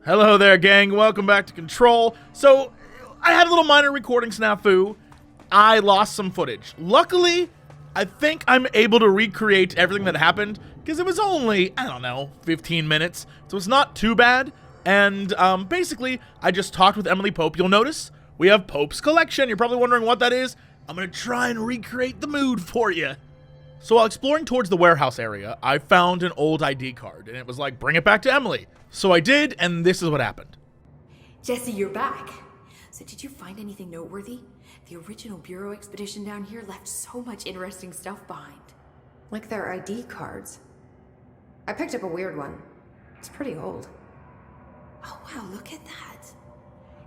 Hello there, gang. Welcome back to Control. So, I had a little minor recording snafu. I lost some footage. Luckily, I think I'm able to recreate everything that happened, because it was only, 15 minutes, so it's not too bad. And, basically, I just talked with Emily Pope. You'll notice we have Pope's collection. You're probably wondering what that is. I'm gonna try and recreate the mood for you. So while exploring towards the warehouse area, I found an old ID card, and it was like, bring it back to Emily. So I did, and this is what happened. Jesse, you're back. So did you find anything noteworthy? The original Bureau expedition down here left so much interesting stuff behind. Like their ID cards. I picked up a weird one. It's pretty old. Oh wow, look at that.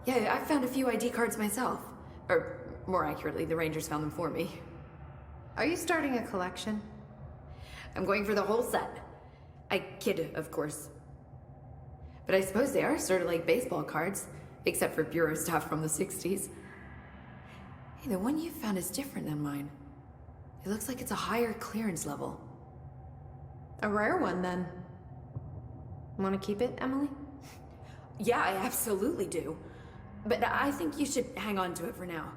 Yeah, I found a few ID cards myself. Or, more accurately, the Rangers found them for me. Are you starting a collection? I'm going for the whole set. I kid, of course. But I suppose they are sort of like baseball cards, except for Bureau stuff from the 60s. Hey, the one you found is different than mine. It looks like it's a higher clearance level. A rare one, then. Want to keep it, Emily? Yeah, I absolutely do. But I think you should hang on to it for now.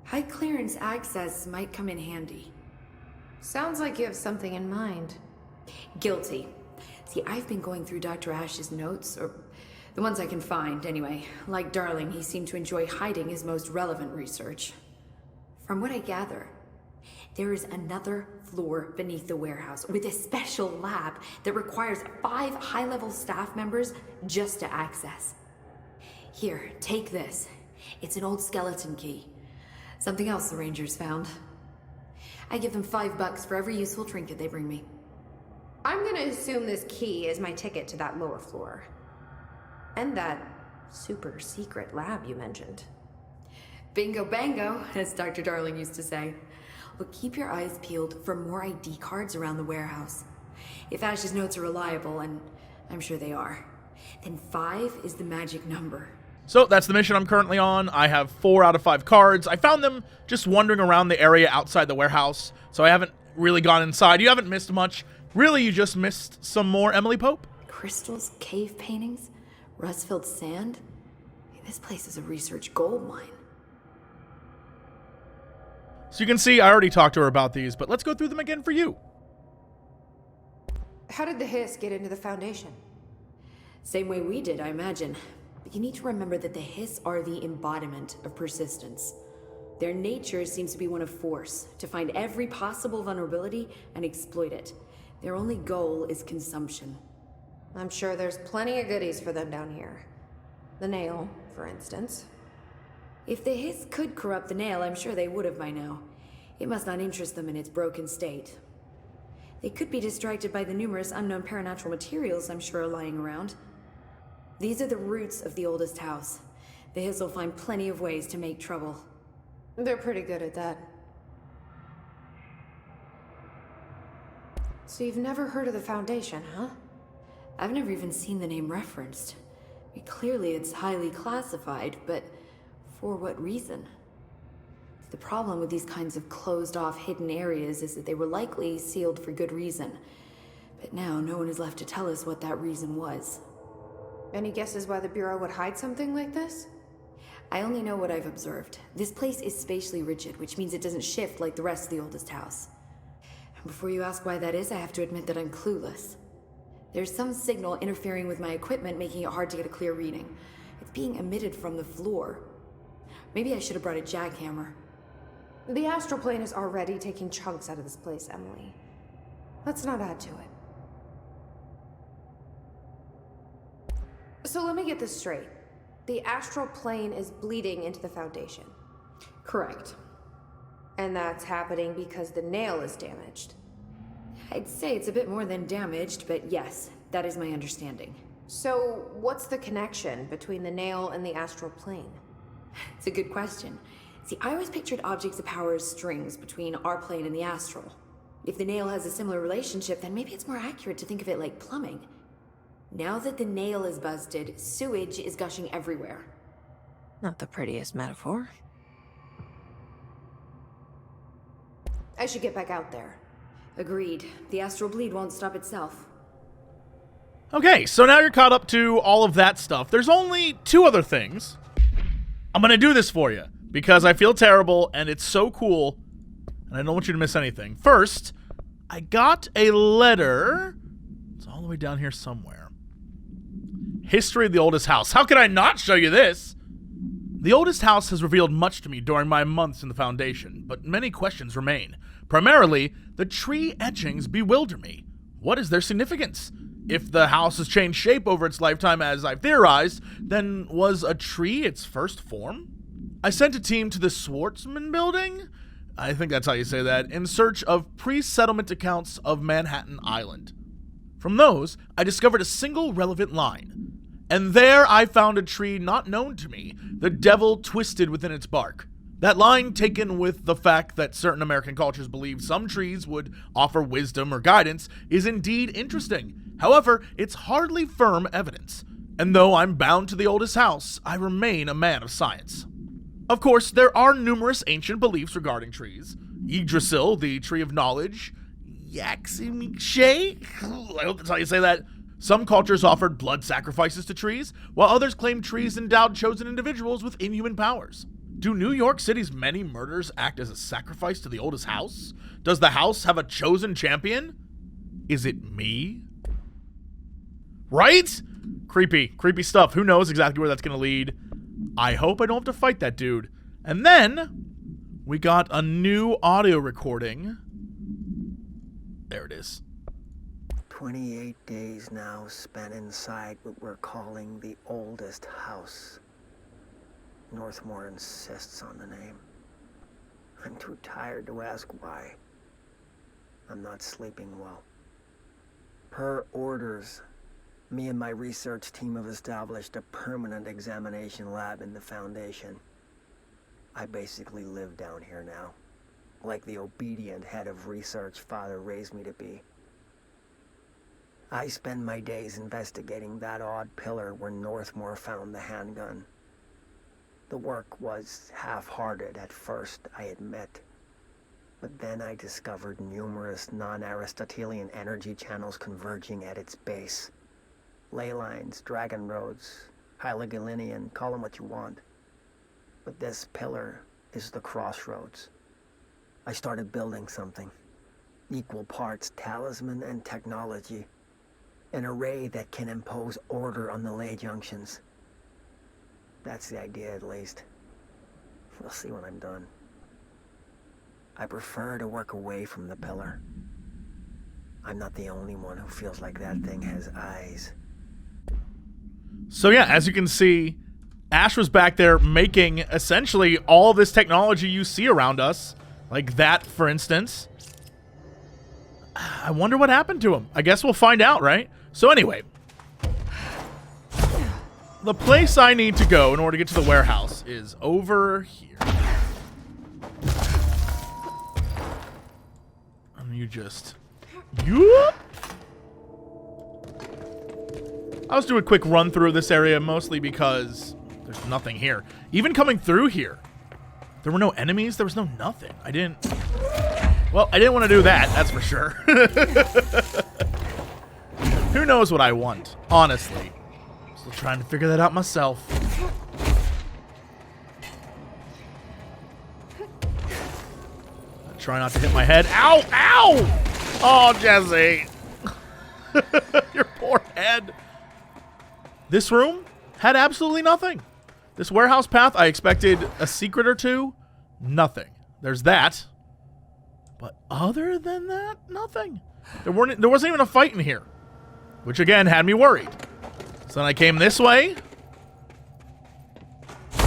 High clearance access might come in handy. Sounds like you have something in mind. Guilty. See, I've been going through Dr. Ash's notes, or the ones I can find, anyway. Like Darling, he seemed to enjoy hiding his most relevant research. From what I gather, there is another floor beneath the warehouse with a special lab that requires 5 high-level staff members just to access. Here, take this. It's an old skeleton key. Something else the Rangers found. I give them $5 for every useful trinket they bring me. I'm gonna assume this key is my ticket to that lower floor. And that super secret lab you mentioned. Bingo bango, as Dr. Darling used to say. But keep your eyes peeled for more ID cards around the warehouse. If Ash's notes are reliable, and I'm sure they are, then 5 is the magic number. So that's the mission I'm currently on. I have 4 out of 5 cards. I found them just wandering around the area outside the warehouse, so I haven't really gone inside. You haven't missed much. Really, you just missed some more Emily Pope. Crystals, cave paintings, rust-filled sand. This place is a research gold mine. So you can see I already talked to her about these, but let's go through them again for you. How did the Hiss get into the Foundation? Same way we did, I imagine. But you need to remember that the Hiss are the embodiment of persistence. Their nature seems to be one of force, to find every possible vulnerability and exploit it. Their only goal is consumption. I'm sure there's plenty of goodies for them down here. The nail, for instance. If the Hiss could corrupt the nail, I'm sure they would have by now. It must not interest them in its broken state. They could be distracted by the numerous unknown paranatural materials I'm sure are lying around. These are the roots of the oldest house. The Hiss will find plenty of ways to make trouble. They're pretty good at that. So you've never heard of the Foundation, huh? I've never even seen the name referenced. Clearly it's highly classified, but for what reason? The problem with these kinds of closed-off hidden areas is that they were likely sealed for good reason. But now no one is left to tell us what that reason was. Any guesses why the Bureau would hide something like this? I only know what I've observed. This place is spatially rigid, which means it doesn't shift like the rest of the oldest house. And before you ask why that is, I have to admit that I'm clueless. There's some signal interfering with my equipment, making it hard to get a clear reading. It's being emitted from the floor. Maybe I should have brought a jackhammer. The astral plane is already taking chunks out of this place, Emily. Let's not add to it. So let me get this straight. The astral plane is bleeding into the Foundation. Correct. And that's happening because the nail is damaged. I'd say it's a bit more than damaged, but yes, that is my understanding. So what's the connection between the nail and the astral plane? It's a good question. See, I always pictured objects of power as strings between our plane and the astral. If the nail has a similar relationship, then maybe it's more accurate to think of it like plumbing. Now that the nail is busted, sewage is gushing everywhere. Not the prettiest metaphor. I should get back out there. Agreed. The astral bleed won't stop itself. Okay, so now you're caught up to all of that stuff. There's only 2 other things. I'm going to do this for you because I feel terrible and it's so cool and I don't want you to miss anything. First, I got a letter. It's all the way down here somewhere. History of the oldest house. How could I not show you this? The oldest house has revealed much to me during my months in the Foundation, but many questions remain. Primarily, the tree etchings bewilder me. What is their significance? If the house has changed shape over its lifetime as I've theorized, then was a tree its first form? I sent a team to the Schwartzman building, I think that's how you say that, in search of pre-settlement accounts of Manhattan Island. From those, I discovered a single relevant line. And there I found a tree not known to me, the devil twisted within its bark. That line, taken with the fact that certain American cultures believe some trees would offer wisdom or guidance, is indeed interesting. However, it's hardly firm evidence. And though I'm bound to the oldest house, I remain a man of science. Of course, there are numerous ancient beliefs regarding trees. Yggdrasil, the tree of knowledge. Yaximshay? I hope that's how you say that. Some cultures offered blood sacrifices to trees, while others claimed trees endowed chosen individuals with inhuman powers. Do New York City's many murders act as a sacrifice to the oldest house? Does the house have a chosen champion? Is it me? Right? Creepy stuff. Who knows exactly where that's going to lead? I hope I don't have to fight that dude. And then we got a new audio recording. There it is. 28 days now spent inside what we're calling the oldest house. Northmore insists on the name. I'm too tired to ask why. I'm not sleeping well. Per orders, me and my research team have established a permanent examination lab in the Foundation. I basically live down here now, like the obedient head of research Father raised me to be. I spend my days investigating that odd pillar where Northmore found the handgun. The work was half-hearted at first, I admit. But then I discovered numerous non-Aristotelian energy channels converging at its base. Ley lines, dragon roads, Hyligalinian, call them what you want. But this pillar is the crossroads. I started building something. Equal parts talisman and technology. An array that can impose order on the ley junctions. That's the idea, at least. We'll see when I'm done. I prefer to work away from the pillar. I'm not the only one who feels like that thing has eyes. So yeah, as you can see, Ash was back there making essentially all this technology you see around us. Like that, for instance. I wonder what happened to him. I guess we'll find out, right? So anyway, the place I need to go in order to get to the warehouse is over here. And you just... Yoop! I'll just do a quick run through this area, mostly because there's nothing here. Even coming through here, there were no enemies, there was no nothing. I didn't want to do that, that's for sure. Who knows what I want, honestly. Still trying to figure that out myself. Try not to hit my head. Ow! Ow! Oh, Jesse. Your poor head. This room had absolutely nothing. This warehouse path, I expected a secret or two. Nothing. There's that. But other than that, nothing. There wasn't even a fight in here. Which, again, had me worried. So then I came this way.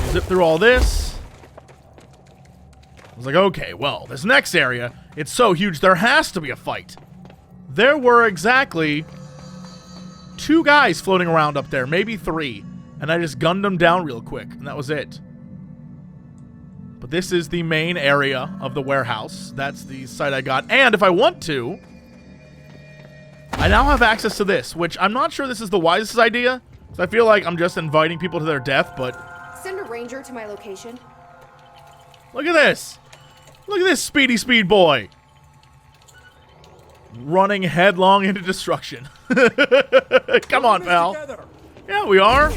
Zip through all this. I was like, okay, well, this next area, it's so huge, there has to be a fight. There were exactly 2 guys floating around up there, maybe 3. And I just gunned them down real quick, and that was it. But this is the main area of the warehouse. That's the site I got. And if I want to, I now have access to this, which I'm not sure this is the wisest idea. So I feel like I'm just inviting people to their death, but... Send a ranger to my location. Look at this. Look at this speedy speed boy. running headlong into destruction. Come on, pal. Together. Yeah, we are.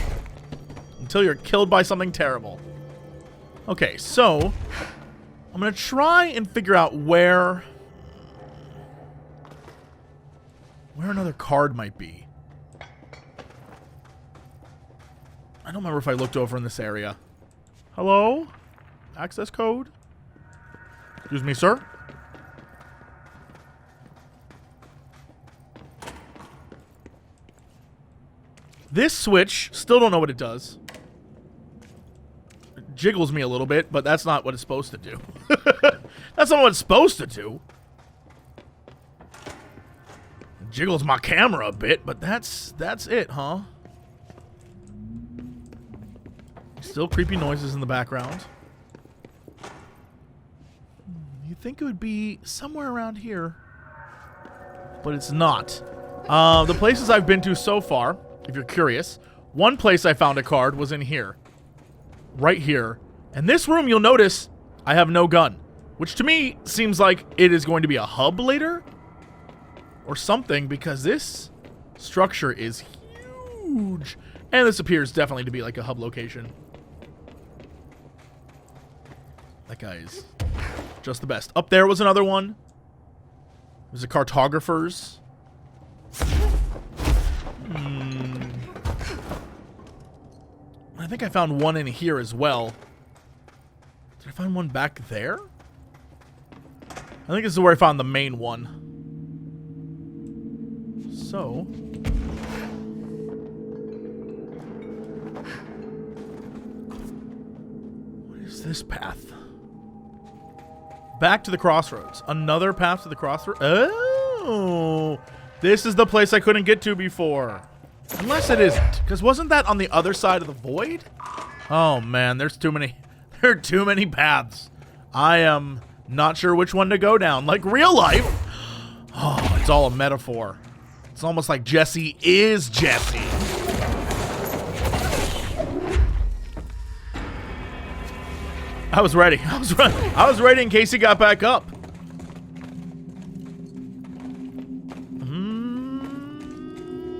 Until you're killed by something terrible. Okay, so I'm going to try and figure out where another card might be. I don't remember if I looked over in this area. Hello? Access code? Excuse me, sir? This switch, still don't know what it does. It jiggles me a little bit, but that's not what it's supposed to do. That's not what it's supposed to do. It jiggles my camera a bit, but that's it, huh? Still creepy noises in the background. You'd think it would be somewhere around here, but it's not. The places I've been to so far, if you're curious, one place I found a card was in here. Right here. And this room, you'll notice, I have no gun. Which to me seems like it is going to be a hub later. Or something, because this structure is huge. And this appears definitely to be like a hub location. That guy is just the best. Up there was another one. There's a cartographer's. I think I found one in here as well. Did I find one back there? I think this is where I found the main one. So... what is this path? Back to the crossroads. Another path to the crossroads? Oh! This is the place I couldn't get to before. Unless it isn't. Because wasn't that on the other side of the void? Oh, man. There's too many. There are too many paths. I am not sure which one to go down. Like real life. Oh, it's all a metaphor. It's almost like Jesse is Jesse. I was ready. I was ready in case he got back up.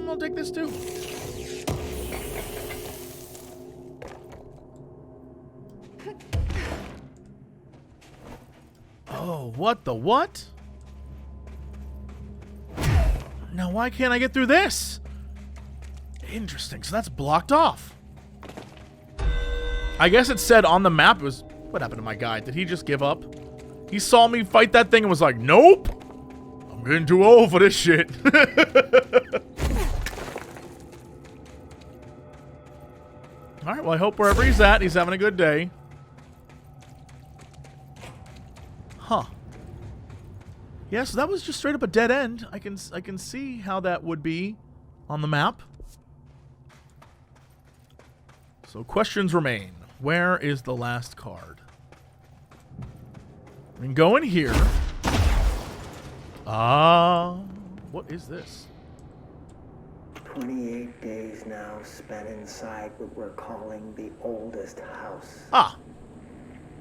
I'll take this too. Oh, what the what? Now why can't I get through this? Interesting, so that's blocked off. I guess it said on the map, it was... what happened to my guy? Did he just give up? He saw me fight that thing and was like, nope! I'm getting too old for this shit. Alright, well I hope wherever he's at, he's having a good day. Huh. Yeah, so that was just straight up a dead end. I can see how that would be on the map. So questions remain. Where is the last card? We can go in here. What is this? 28 days now spent inside what we're calling the oldest house. Ah.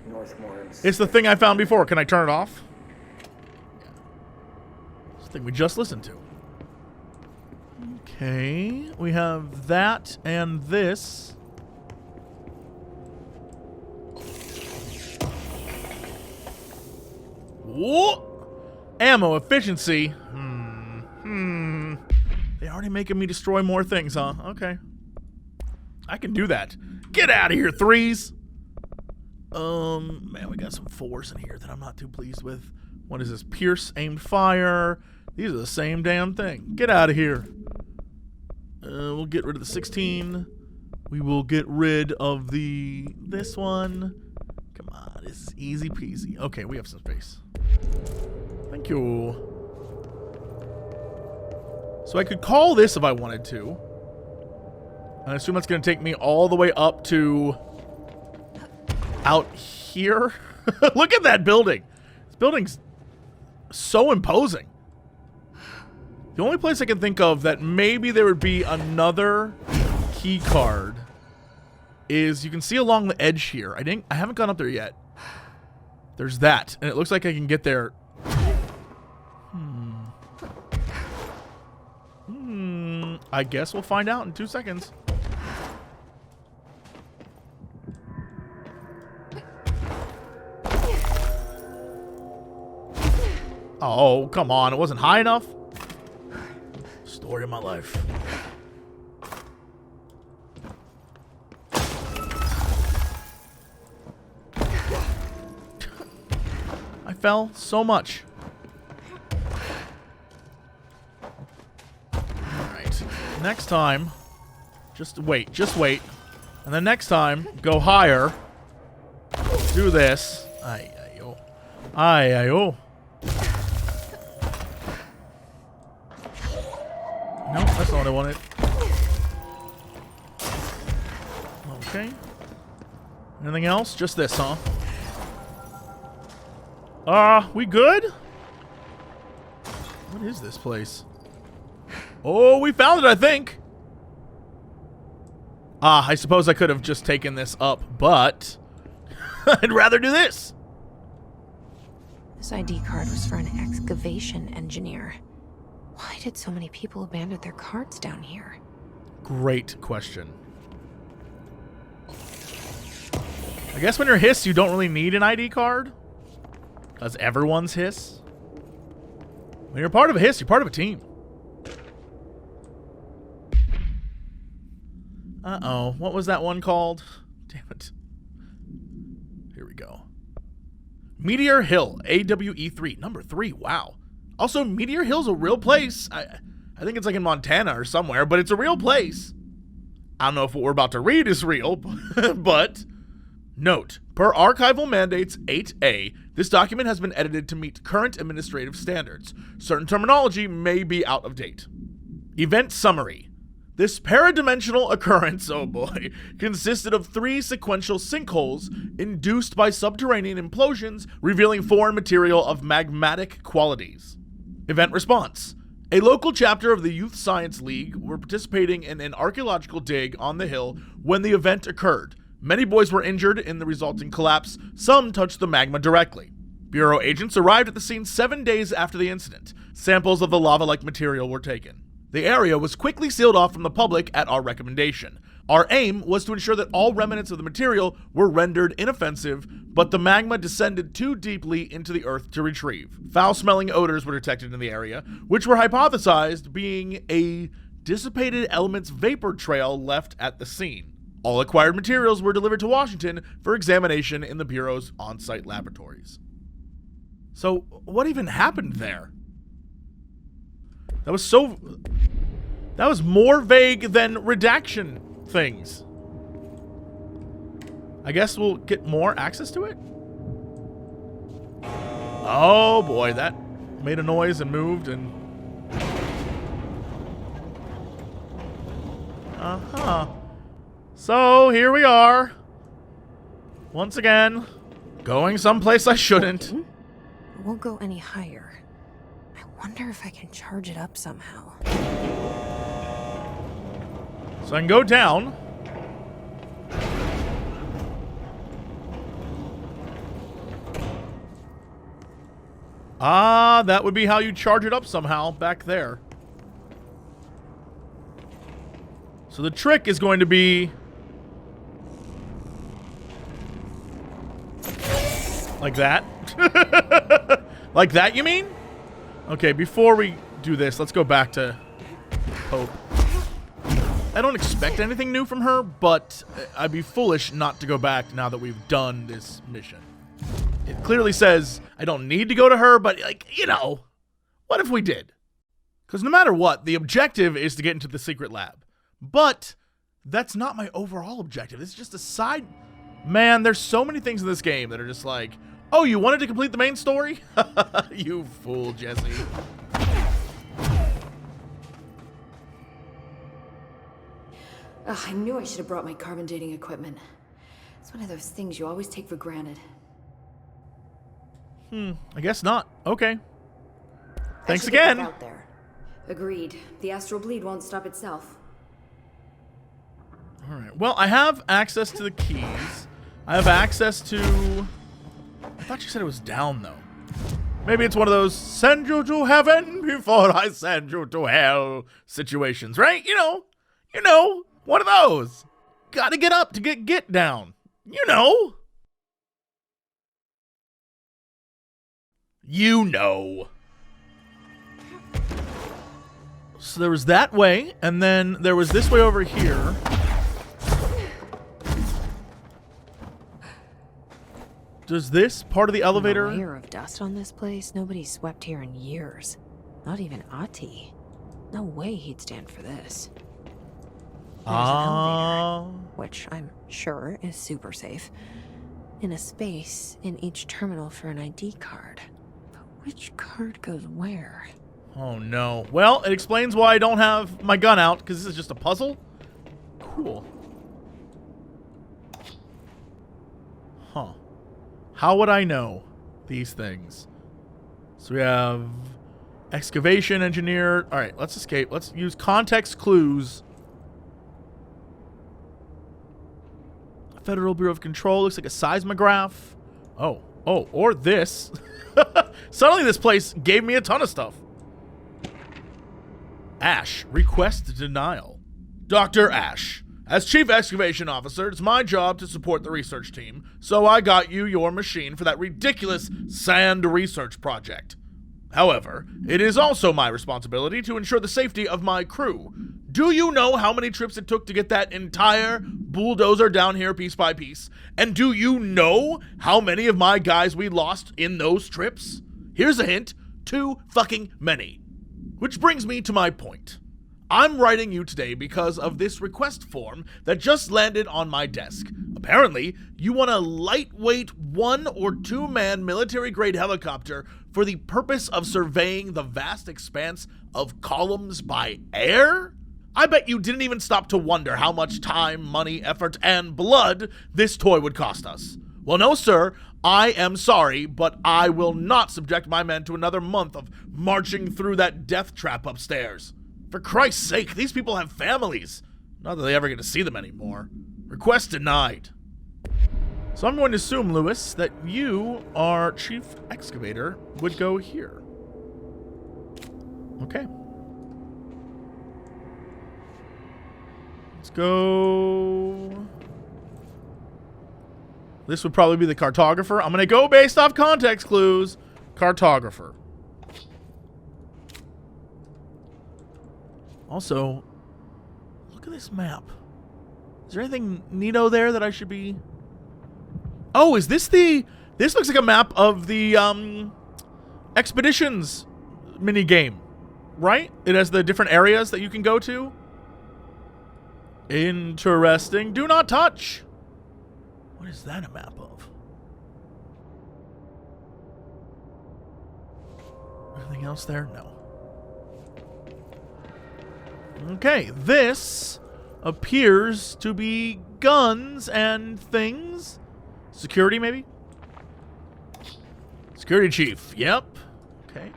Northmore's. It's the thing I found before. Can I turn it off? It's the thing we just listened to. Okay. We have that and this. Whoa! Ammo efficiency. They already making me destroy more things, huh? Okay. I can do that. Get out of here, threes! Man, we got some fours in here that I'm not too pleased with. What is this? Pierce, aimed fire. These are the same damn thing. Get out of here. We'll get rid of the 16. We will get rid of this one. Come on, this is easy peasy. Okay, we have some space. Thank you. So I could call this if I wanted to. I assume that's going to take me all the way up to out here. Look at that building. This building's so imposing. The only place I can think of that maybe there would be another key card is you can see along the edge here. I haven't gone up there yet. There's that, and it looks like I can get there. I guess we'll find out in 2 seconds. Oh, come on. It wasn't high enough? Story of my life. I fell so much. Alright. Next time, just wait. And then next time, go higher. Do this. Ay-ay-oh. Ay-ay-oh. No, that's not what I wanted. Okay. Anything else? Just this, huh? We good? What is this place? Oh, we found it, I think. I suppose I could have just taken this up, but I'd rather do this. This ID card was for an excavation engineer. Why did so many people abandon their cards down here? Great question. I guess when you're Hiss, you don't really need an ID card. Because everyone's Hiss. When you're part of a Hiss, you're part of a team. Uh-oh. What was that one called? Damn it. Here we go. Meteor Hill, AWE3, number 3. Wow. Also, Meteor Hill's a real place. I think it's like in Montana or somewhere, but it's a real place. I don't know if what we're about to read is real, but... Note, per archival mandates 8A, this document has been edited to meet current administrative standards. Certain terminology may be out of date. Event summary. This paradimensional occurrence, oh boy, consisted of 3 sequential sinkholes induced by subterranean implosions, revealing foreign material of magmatic qualities. Event response. A local chapter of the Youth Science League were participating in an archaeological dig on the hill when the event occurred. Many boys were injured in the resulting collapse. Some touched the magma directly. Bureau agents arrived at the scene 7 days after the incident. Samples of the lava-like material were taken. The area was quickly sealed off from the public at our recommendation. Our aim was to ensure that all remnants of the material were rendered inoffensive, but the magma descended too deeply into the earth to retrieve. Foul-smelling odors were detected in the area, which were hypothesized being a dissipated elements vapor trail left at the scene. All acquired materials were delivered to Washington for examination in the Bureau's on-site laboratories. So, what even happened there? That was more vague than redaction things. I guess we'll get more access to it? Oh boy, that made a noise and moved and... Uh-huh. So, here we are. Once again, going someplace I shouldn't. It won't go any higher. I wonder if I can charge it up somehow. So I can go down. Ah, that would be how you charge it up somehow back there. So the trick is going to be... like that? Like that, you mean? Okay, before we do this, let's go back to Hope. I don't expect anything new from her, but I'd be foolish not to go back now that we've done this mission. It clearly says I don't need to go to her, but, like, you know, what if we did? Because no matter what, the objective is to get into the secret lab. But that's not my overall objective. It's just a side... Man, there's so many things in this game that are just like, oh, you wanted to complete the main story? You fool, Jesse. Ugh, I knew I should have brought my carbon dating equipment. It's one of those things you always take for granted. I guess not. Okay. Thanks I should get again. back out there. Agreed. The astral bleed won't stop itself. All right. Well, I have access to the keys. I have access to... I thought you said it was down, though. Maybe it's one of those send you to heaven before I send you to hell situations, right? You know, one of those. Gotta get up to get down. You know. So there was that way, and then there was this way over here. Does this part of the elevator... A layer of dust on this place? Nobody's swept here in years. Not even Ati. No way he'd stand for this. There's an elevator, which I'm sure is super safe, in a space in each terminal for an ID card. But which card goes where? Oh no. Well, it explains why I don't have my gun out, because this is just a puzzle. Cool. Huh. How would I know these things? So we have excavation engineer. All right, let's escape. Let's use context clues. Federal Bureau of Control looks like a seismograph. Oh, or this. Suddenly this place gave me a ton of stuff. Ash, request denial. Dr. Ash, as Chief Excavation Officer, it's my job to support the research team, so I got you your machine for that ridiculous sand research project. However, it is also my responsibility to ensure the safety of my crew. Do you know how many trips it took to get that entire bulldozer down here piece by piece? And do you know how many of my guys we lost in those trips? Here's a hint, too fucking many. Which brings me to my point. I'm writing you today because of this request form that just landed on my desk. Apparently, you want a lightweight 1 or 2 man military-grade helicopter for the purpose of surveying the vast expanse of columns by air? I bet you didn't even stop to wonder how much time, money, effort, and blood this toy would cost us. Well, no, sir. I am sorry, but I will not subject my men to another month of marching through that death trap upstairs. For Christ's sake, these people have families. Not that they ever get to see them anymore. Request denied. So I'm going to assume, Lewis, that you, our chief excavator, would go here. Okay. Let's go... This would probably be the cartographer. I'm going to go based off context clues. Cartographer. Also, look at this map. Is there anything neato there that I should be... Oh, is this the... This looks like a map of the Expeditions mini game, right? It has the different areas that you can go to. Interesting. Do not touch. What is that a map of? Anything else there? No. Okay, this appears to be guns and things. Security, maybe? Security chief, yep. Okay.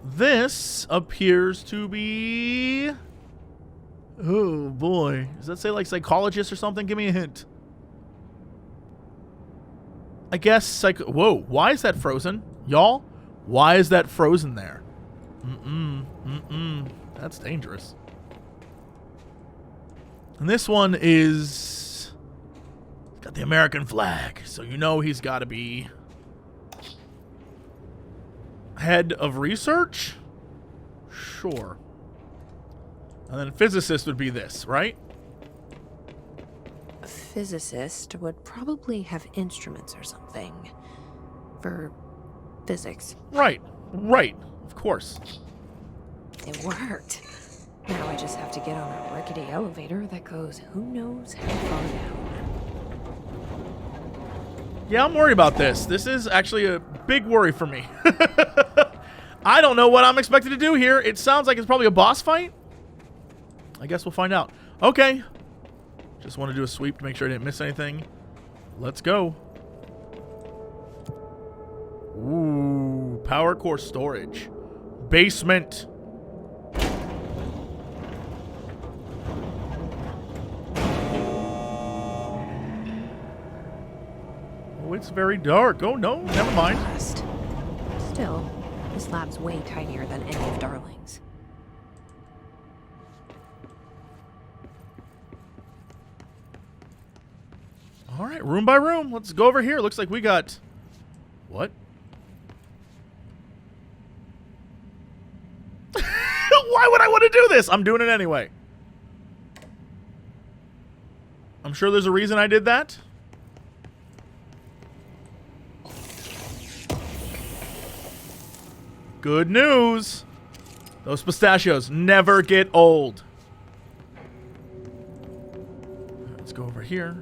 This appears to be... Oh, boy. Does that say, like, psychologist or something? Give me a hint. I guess, whoa, why is that frozen? Y'all? Why is that frozen there? That's dangerous. And this one is... got the American flag, so you know he's got to be... head of research? Sure. And then physicist would be this, right? A physicist would probably have instruments or something. For physics. Right. Right. Of course. It worked. Now I just have to get on a rickety elevator that goes who knows how far down. Yeah, I'm worried about this. This is actually a big worry for me. I don't know what I'm expected to do here. It sounds like it's probably a boss fight. I guess we'll find out. Okay. Just want to do a sweep to make sure I didn't miss anything. Let's go. Ooh, power core storage. Basement. Oh, it's very dark. Oh, no, never mind. Dust. Still, this lab's way tinier than any of Darling's. All right, room by room. Let's go over here. Looks like we got... What? Why would I want to do this? I'm doing it anyway. I'm sure there's a reason I did that. Good news. Those pistachios never get old. Let's go over here.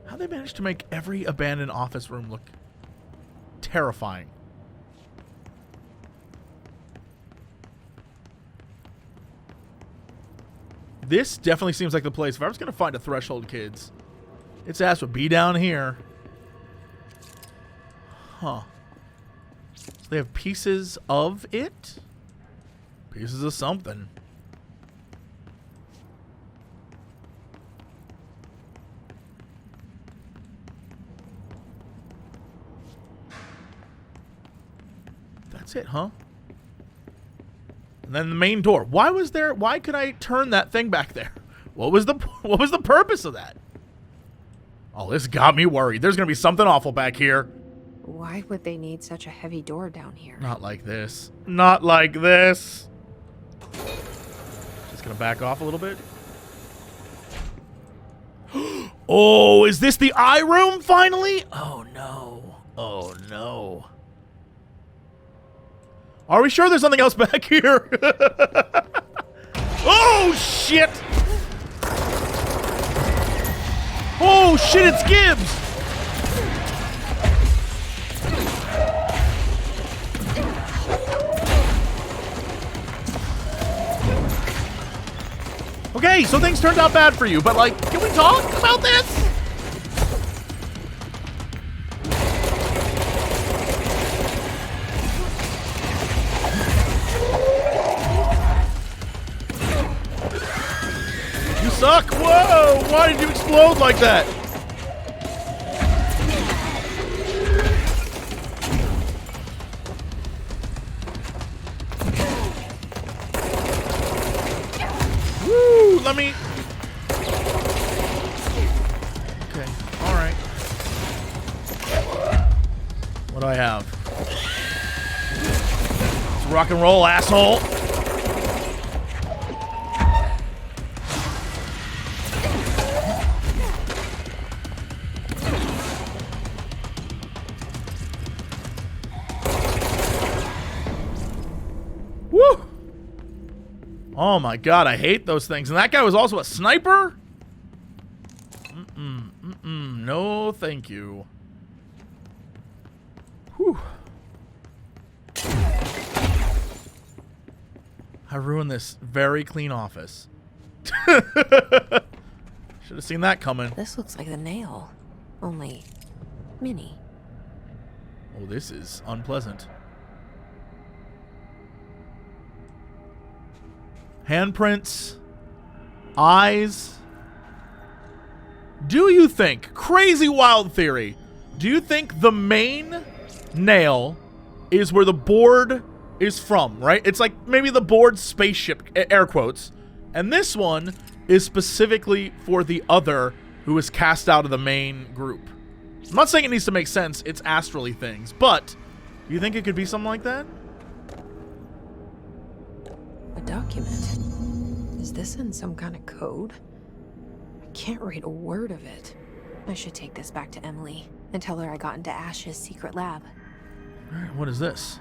How they managed to make every abandoned office room look terrifying. This definitely seems like the place. If I was going to find a threshold, kids, its ass would be down here. Huh. So they have pieces of it? Pieces of something. That's it, huh? And then the main door. Why could I turn that thing back there? What was the purpose of that? Oh, this got me worried. There's going to be something awful back here. Why would they need such a heavy door down here? Not like this. Not like this. Just going to back off a little bit. Oh, is this the eye room finally? Oh, no. Oh, no. Are we sure there's something else back here? Oh, shit! Oh, shit, it's Gibbs! Okay, so things turned out bad for you, but, like, can we talk about this? Suck! Whoa! Why did you explode like that? Woo! Let me... Okay, alright. What do I have? It's rock and roll, asshole! Oh my god, I hate those things. And that guy was also a sniper? No, thank you. Whew. I ruined this very clean office. Should have seen that coming. This looks like the nail, only mini. Oh, this is unpleasant. Handprints, eyes. Do you think, crazy wild theory, do you think the main nail is where the board is from, right? It's like maybe the board spaceship, air quotes, and this one is specifically for the other who is cast out of the main group. I'm not saying it needs to make sense, it's astrally things, but do you think it could be something like that? A document. Is this in some kind of code? I can't read a word of it. I should take this back to Emily and tell her I got into Ash's secret lab. Alright, what is this?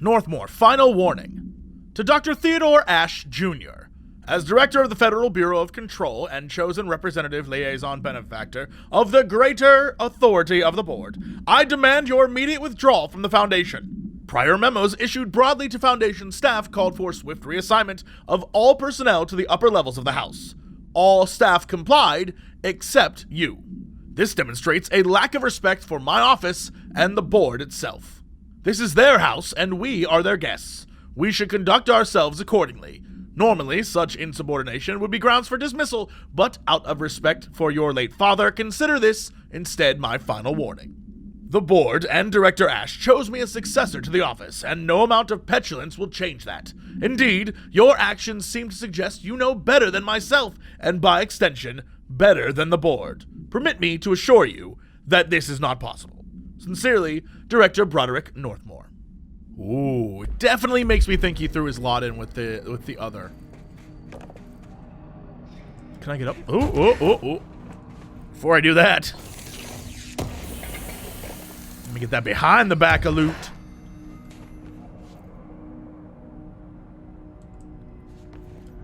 Northmore, final warning. To Dr. Theodore Ash, Jr., as Director of the Federal Bureau of Control and chosen representative liaison benefactor of the greater authority of the board, I demand your immediate withdrawal from the Foundation. Prior memos issued broadly to Foundation staff called for swift reassignment of all personnel to the upper levels of the House. All staff complied, except you. This demonstrates a lack of respect for my office and the board itself. This is their house, and we are their guests. We should conduct ourselves accordingly. Normally, such insubordination would be grounds for dismissal, but out of respect for your late father, consider this instead my final warning. The board and Director Ash chose me as successor to the office, and no amount of petulance will change that. Indeed, your actions seem to suggest you know better than myself, and by extension, better than the board. Permit me to assure you that this is not possible. Sincerely, Director Broderick Northmore. Ooh, it definitely makes me think he threw his lot in with the other. Can I get up? Ooh. Before I do that, let me get that behind the back of loot.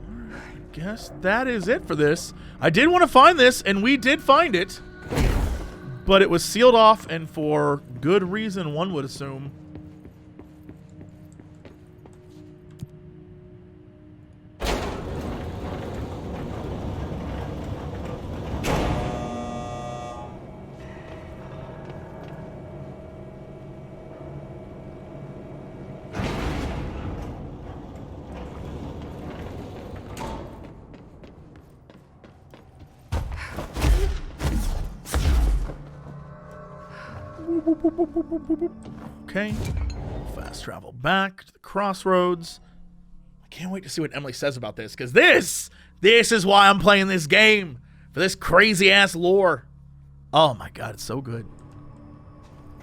I guess that is it for this. I did want to find this, and we did find it. But it was sealed off, and for good reason, one would assume. Okay, fast travel back to the crossroads. I can't wait to see what Emily says about this, because this is why I'm playing this game, for this crazy ass lore. Oh my god, it's so good.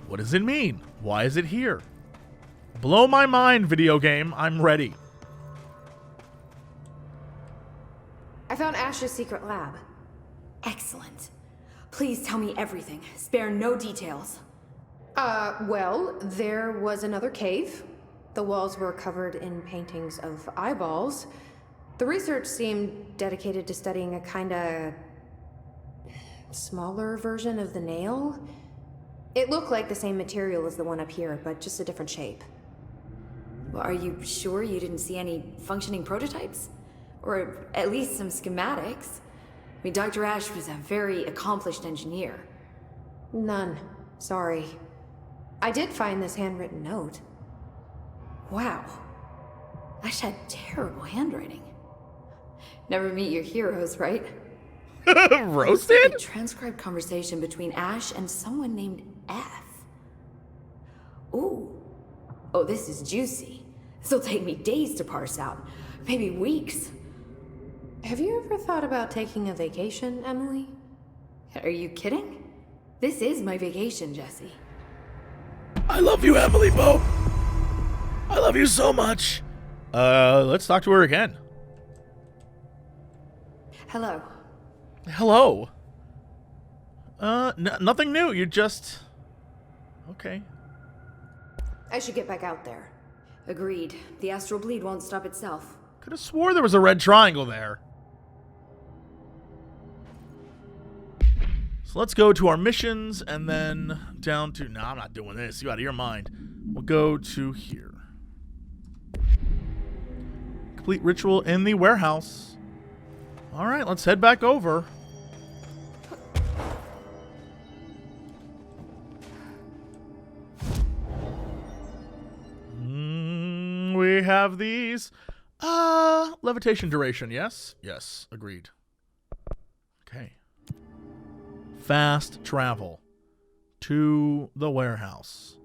What does it mean? Why is it here? Blow my mind, video game. I'm ready. I found Ash's secret lab. Excellent. Please tell me everything. Spare no details. Well, there was another cave. The walls were covered in paintings of eyeballs. The research seemed dedicated to studying a kinda smaller version of the nail. It looked like the same material as the one up here, but just a different shape. Well, are you sure you didn't see any functioning prototypes? Or at least some schematics? I mean, Dr. Ash was a very accomplished engineer. None. Sorry. I did find this handwritten note. Wow. Ash had terrible handwriting. Never meet your heroes, right? Roasted? A transcribed conversation between Ash and someone named F. Ooh. Oh, this is juicy. This'll take me days to parse out. Maybe weeks. Have you ever thought about taking a vacation, Emily? Are you kidding? This is my vacation, Jesse. I love you, Emily Bo. I love you so much. Let's talk to her again. Hello. Hello. Nothing new. You just... Okay. I should get back out there. Agreed. The astral bleed won't stop itself. Could have swore there was a red triangle there. So let's go to our missions and then down to... No, I'm not doing this. You out of your mind. We'll go to here. Complete ritual in the warehouse. All right, let's head back over. We have these. Levitation duration, yes? Yes, agreed. Okay. Fast travel to the warehouse.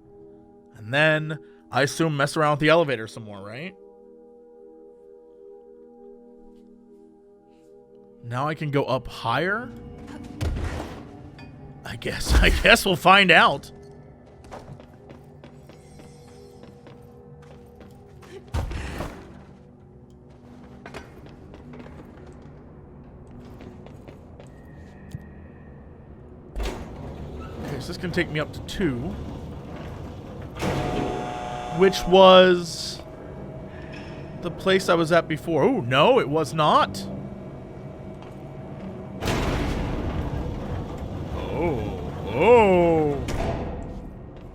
And then, I assume, mess around with the elevator some more, right? Now I can go up higher? I guess we'll find out. So this can take me up to 2. Which was the place I was at before. Oh, no, it was not. Oh.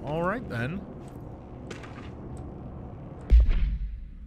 All right, then.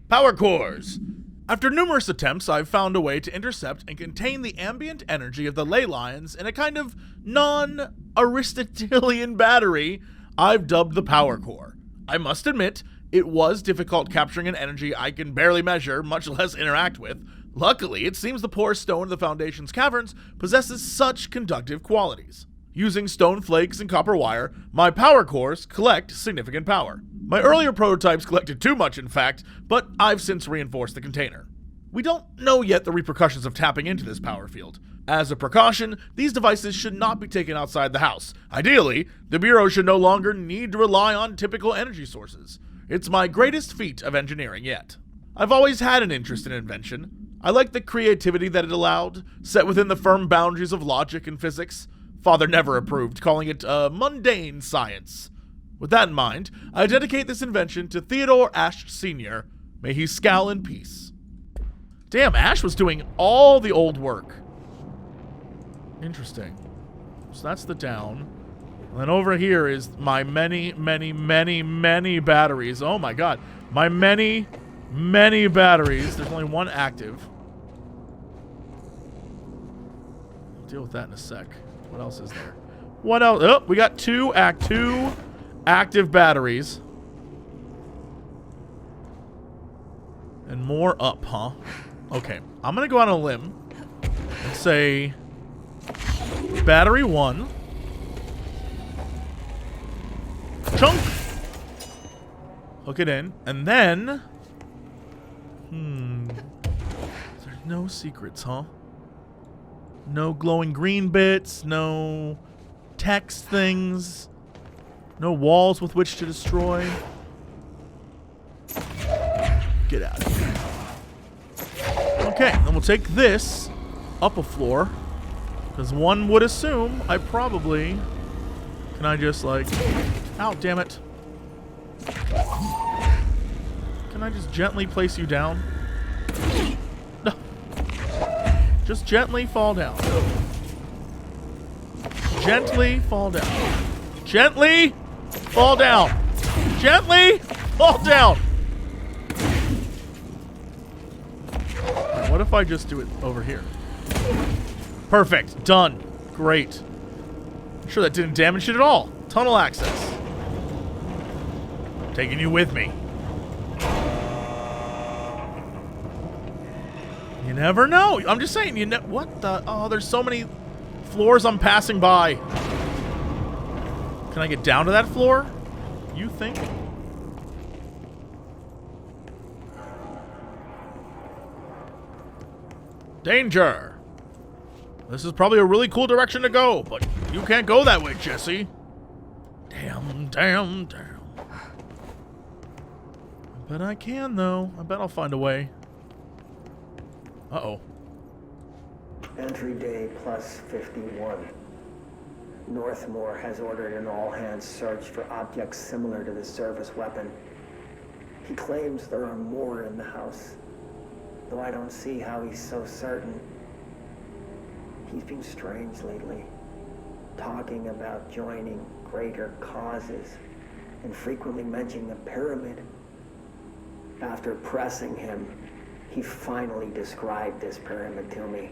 Power cores. After numerous attempts, I've found a way to intercept and contain the ambient energy of the ley lines in a kind of non-Aristotelian battery I've dubbed the power core. I must admit, It was difficult capturing an energy I can barely measure, much less interact with. Luckily, it seems the porous stone of the Foundation's caverns possesses such conductive qualities. Using stone flakes and copper wire, my power cores collect significant power. My earlier prototypes collected too much, in fact, but I've since reinforced the container. We don't know yet the repercussions of tapping into this power field. As a precaution, these devices should not be taken outside the house. Ideally, the Bureau should no longer need to rely on typical energy sources. It's my greatest feat of engineering yet. I've always had an interest in invention. I like the creativity that it allowed, set within the firm boundaries of logic and physics. Father never approved, calling it mundane science. With that in mind, I dedicate this invention to Theodore Ashe Sr. May he scowl in peace. Damn, Ashe was doing all the old work. Interesting. So that's the down. And then over here is my many, many, many, many batteries. Oh my god. My many, many batteries. There's only one active. I'll deal with that in a sec. What else is there? What else? Oh, we got two active batteries. And more up, huh? Okay. I'm going to go on a limb and say battery 1. Chunk. Hook it in. And then... There's no secrets, huh? No glowing green bits. No text things. No walls with which to destroy. Get out of here. Okay, then we'll take this up a floor. Because one would assume I probably... Can I just like... Ow, damn it. Can I just gently place you down? No. Just gently fall down. Gently fall down. Gently fall down. Gently fall down. What if I just do it over here? Perfect. Done. Great. I'm sure that didn't damage it at all. Tunnel access. Taking you with me. You never know. I'm just saying, what the... Oh, there's so many floors I'm passing by. Can I get down to that floor? You think? Danger. This is probably a really cool direction to go, but you can't go that way, Jesse. Damn, damn, damn. I bet I can, though. I bet I'll find a way. Uh-oh. Entry day plus 51. Northmore has ordered an all-hands search for objects similar to the service weapon. He claims there are more in the house, though I don't see how he's so certain. He's been strange lately, talking about joining greater causes and frequently mentioning a pyramid. After pressing him, he finally described this pyramid to me.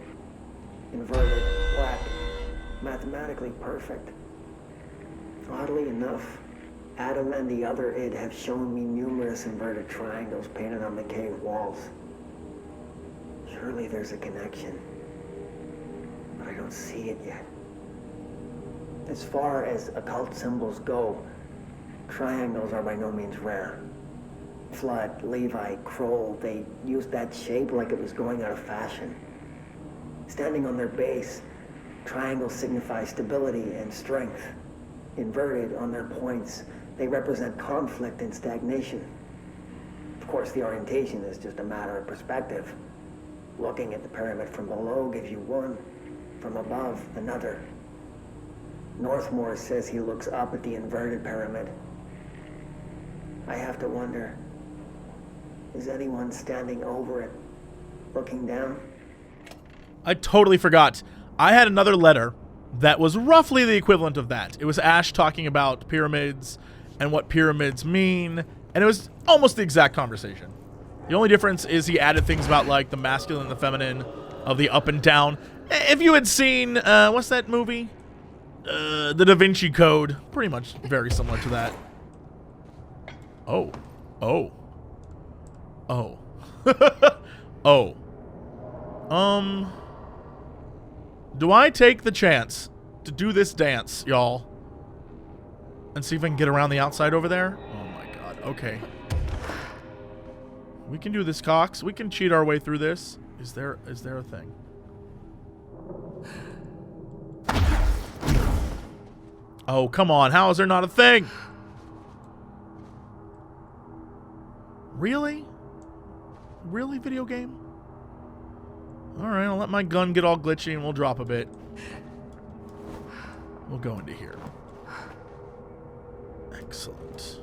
Inverted, black, mathematically perfect. Oddly enough, Adam and the other id have shown me numerous inverted triangles painted on the cave walls. Surely there's a connection, but I don't see it yet. As far as occult symbols go, triangles are by no means rare. Flood, Levi, Kroll, they used that shape like it was going out of fashion. Standing on their base, triangles signify stability and strength. Inverted on their points, they represent conflict and stagnation. Of course, the orientation is just a matter of perspective. Looking at the pyramid from below gives you one, from above another. Northmore says he looks up at the inverted pyramid. I have to wonder, is anyone standing over it, looking down? I totally forgot. I had another letter that was roughly the equivalent of that. It was Ashe talking about pyramids and what pyramids mean, and it was almost the exact conversation. The only difference is he added things about like the masculine and the feminine, of the up and down. If you had seen, what's that movie? The Da Vinci Code. Pretty much very similar to that. Oh. Oh. Oh. Oh. Do I take the chance to do this dance, y'all? And see if I can get around the outside over there? Oh my god. Okay. We can do this, Cox. We can cheat our way through this. Is there a thing? Oh, come on. How is there not a thing? Really? Really, video game? Alright, I'll let my gun get all glitchy and we'll drop a bit. We'll go into here. Excellent.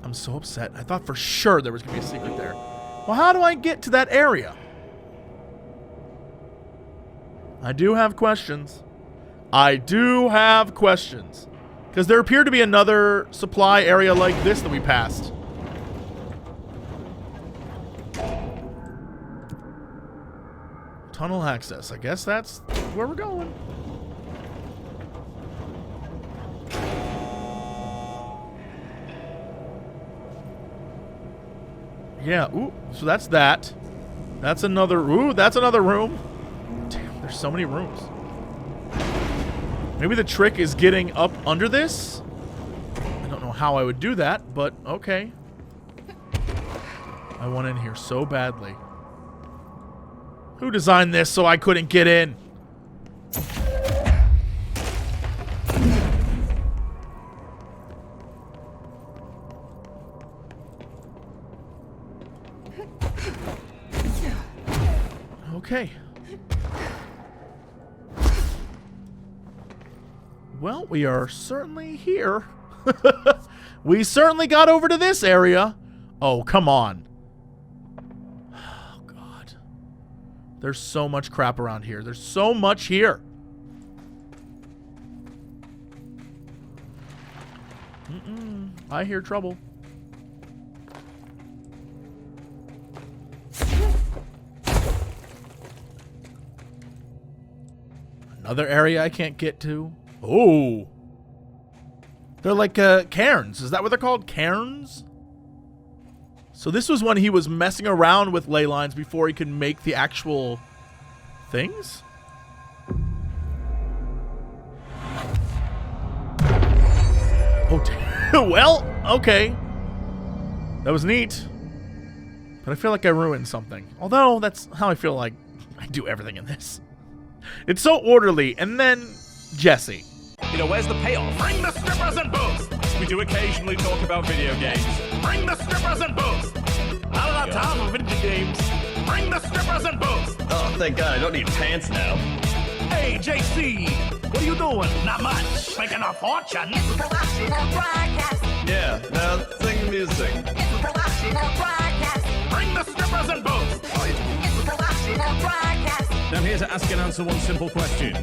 I'm so upset. I thought for sure there was going to be a secret there. Well, how do I get to that area? I do have questions. I do have questions. Because there appeared to be another supply area like this that we passed. Tunnel access. I guess that's where we're going. Yeah, ooh, so that's that. That's another, ooh, that's another room. Damn, there's so many rooms. Maybe the trick is getting up under this? I don't know how I would do that, but okay. I want in here so badly. Who designed this so I couldn't get in? Okay. Well, we are certainly here. We certainly got over to this area. Oh, come on. Oh, God. There's so much crap around here. There's so much here. I hear trouble. Another area I can't get to. Oh. They're like cairns. Is that what they're called? Cairns? So this was when he was messing around with ley lines before he could make the actual things? Oh, well, okay. That was neat. But I feel like I ruined something. Although, that's how I feel like I do everything in this. It's so orderly. And then, Jesse. You know, where's the payoff? Bring the strippers and booze! We do occasionally talk about video games. Bring the strippers and booze! I don't have time for video games. Bring the strippers and booze! Oh, thank God, I don't need pants now. Hey, JC! What are you doing? Not much. Making a fortune. Yeah, now sing the music. Bring the strippers and booze! I'm here to ask and answer one simple question.